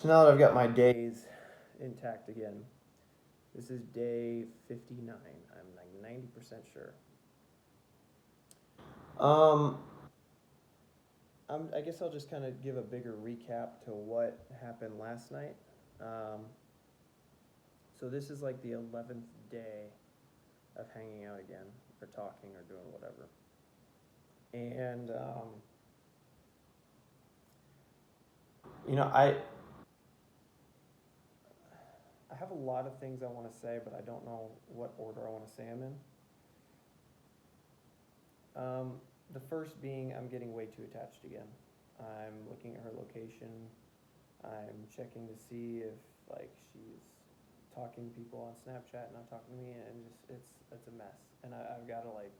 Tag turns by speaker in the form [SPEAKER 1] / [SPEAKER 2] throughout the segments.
[SPEAKER 1] So now that I've got my days intact again, this is day 59. I'm like 90% sure. Um, I guess I'll just kind of give a bigger recap to what happened last night. Um, so this is like the 11th day of hanging out again, or talking, or doing whatever. And you know, I have a lot of things I want to say, but I don't know what order I want to say them in. The first being I'm getting way too attached again. I'm looking at her location. I'm checking to see if like she's talking to people on Snapchat, not talking to me, and just it's a mess. And I've got to like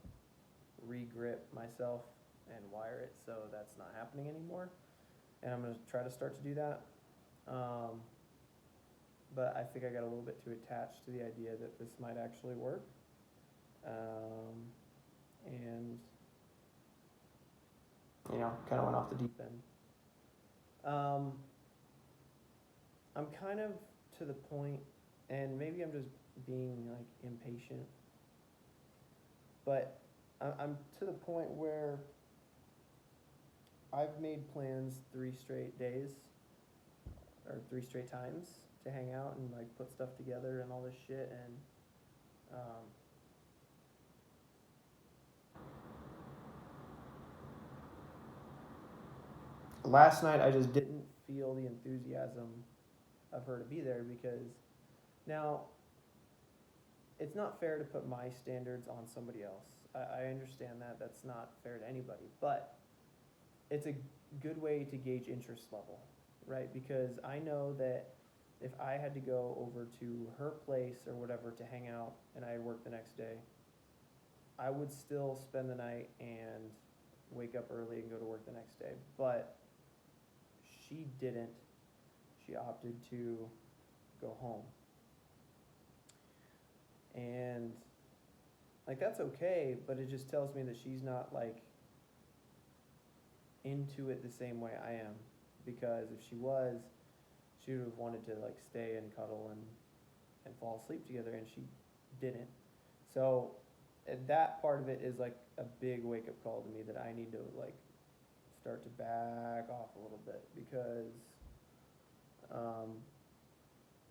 [SPEAKER 1] re-grip myself and wire it so that's not happening anymore. And I'm gonna try to start to do that. Um, but I think I got a little bit too attached to the idea that this might actually work. And kind of went off the deep end. Um, I'm kind of to the point, and maybe I'm just being like impatient, but I'm to the point where I've made plans 3 straight days or 3 straight times to hang out and like put stuff together and all this shit. And last night I just didn't feel the enthusiasm of her to be there because now it's not fair to put my standards on somebody else. I understand that that's not fair to anybody, but it's a good way to gauge interest level, right? Because I know that if I had to go over to her place or whatever to hang out and I had work the next day, I would still spend the night and wake up early and go to work the next day. But she didn't. She opted to go home. And like that's okay, but it just tells me that she's not like into it the same way I am. Because if she was, she would have wanted to like stay and cuddle and fall asleep together, and she didn't. So that part of it is like a big wake up call to me that I need to like start to back off a little bit because um,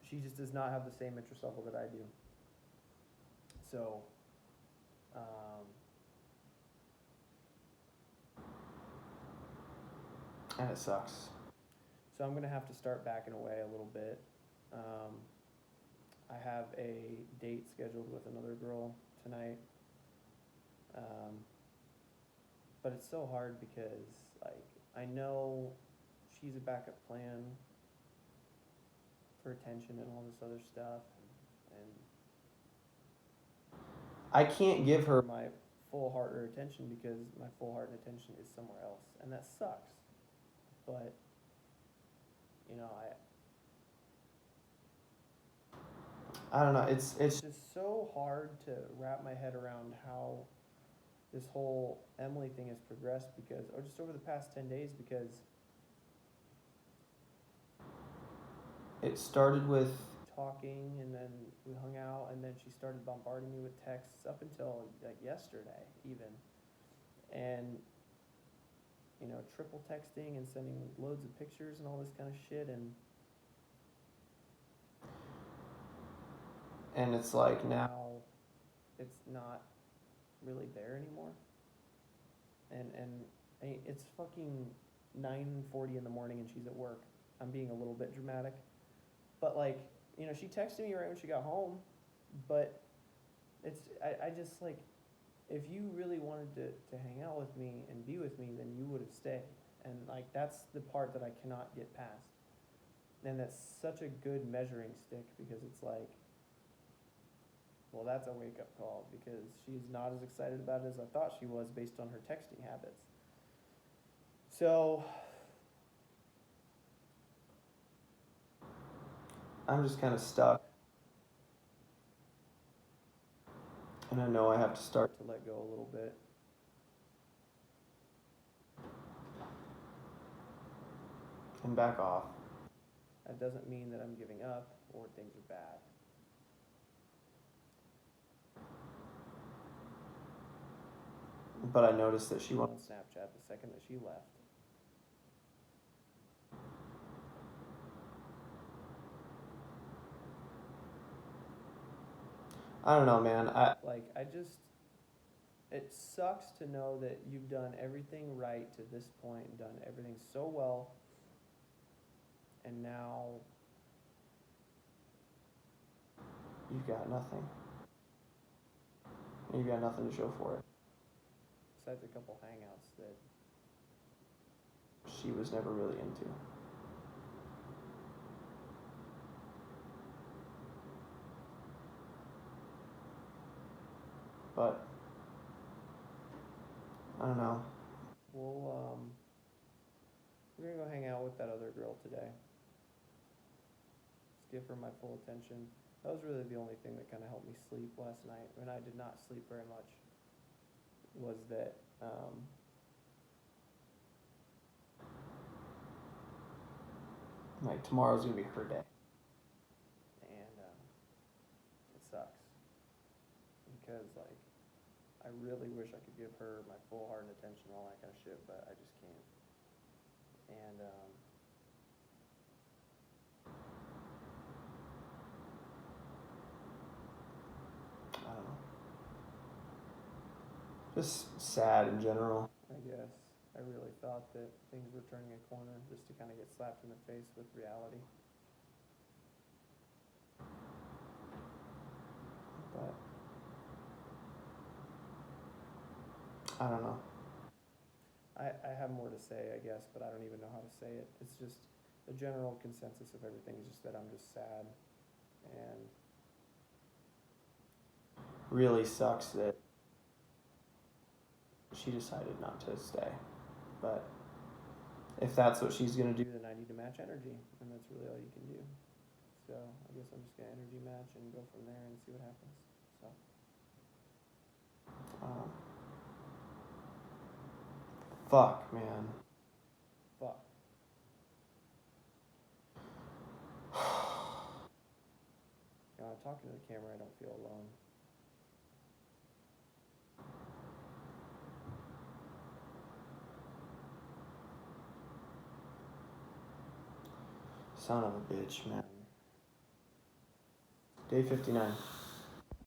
[SPEAKER 1] she just does not have the same interest level that I do. So um, and it sucks. So I'm gonna have to start backing away a little bit. Um, I have a date scheduled with another girl tonight. Um, but it's so hard because like I know she's a backup plan for attention and all this other stuff, and I can't give her my full heart or attention because my full heart and attention is somewhere else, and that sucks. But you know, I don't know. It's just so hard to wrap my head around how this whole Emily thing has progressed because, or just over the past 10 days, because it started with talking and then we hung out and then she started bombarding me with texts up until like yesterday even, and triple texting and sending loads of pictures and all this kind of shit, and it's like now it's not really there anymore, and it's fucking 9:40 in the morning and she's at work. I'm being a little bit dramatic, but like she texted me right when she got home, but I just like, if you really wanted to hang out with me and be with me, then you would have stayed. And like that's the part that I cannot get past. And that's such a good measuring stick because it's like, well, that's a wake up call because she's not as excited about it as I thought she was based on her texting habits. So I'm just kind of stuck. And I know I have to start to let go a little bit. And back off. That doesn't mean that I'm giving up or things are bad. But I noticed that she went on Snapchat the second that she left. I don't know, man. It sucks to know that you've done everything right to this point and done everything so well, and now you've got nothing. You've got nothing to show for it. Besides a couple hangouts that she was never really into. But I don't know. We're gonna go hang out with that other girl today. Just give her my full attention. That was really the only thing that kind of helped me sleep last night when I did not sleep very much. Was that like tomorrow's gonna be her day, and it sucks because like I really wish I could give her my full heart and attention and all that kind of shit, but I just can't. And I don't know. Just sad in general, I guess. I really thought that things were turning a corner just to kind of get slapped in the face with reality. But I don't know. I have more to say, I guess, but I don't even know how to say it. It's just the general consensus of everything is just that I'm just sad, and really sucks that she decided not to stay. But if that's what she's gonna do, then I need to match energy, and that's really all you can do. So I guess I'm just gonna energy match and go from there and see what happens. So fuck, man. Fuck. Talking to the camera, I don't feel alone. Son of a bitch, man. Day 59.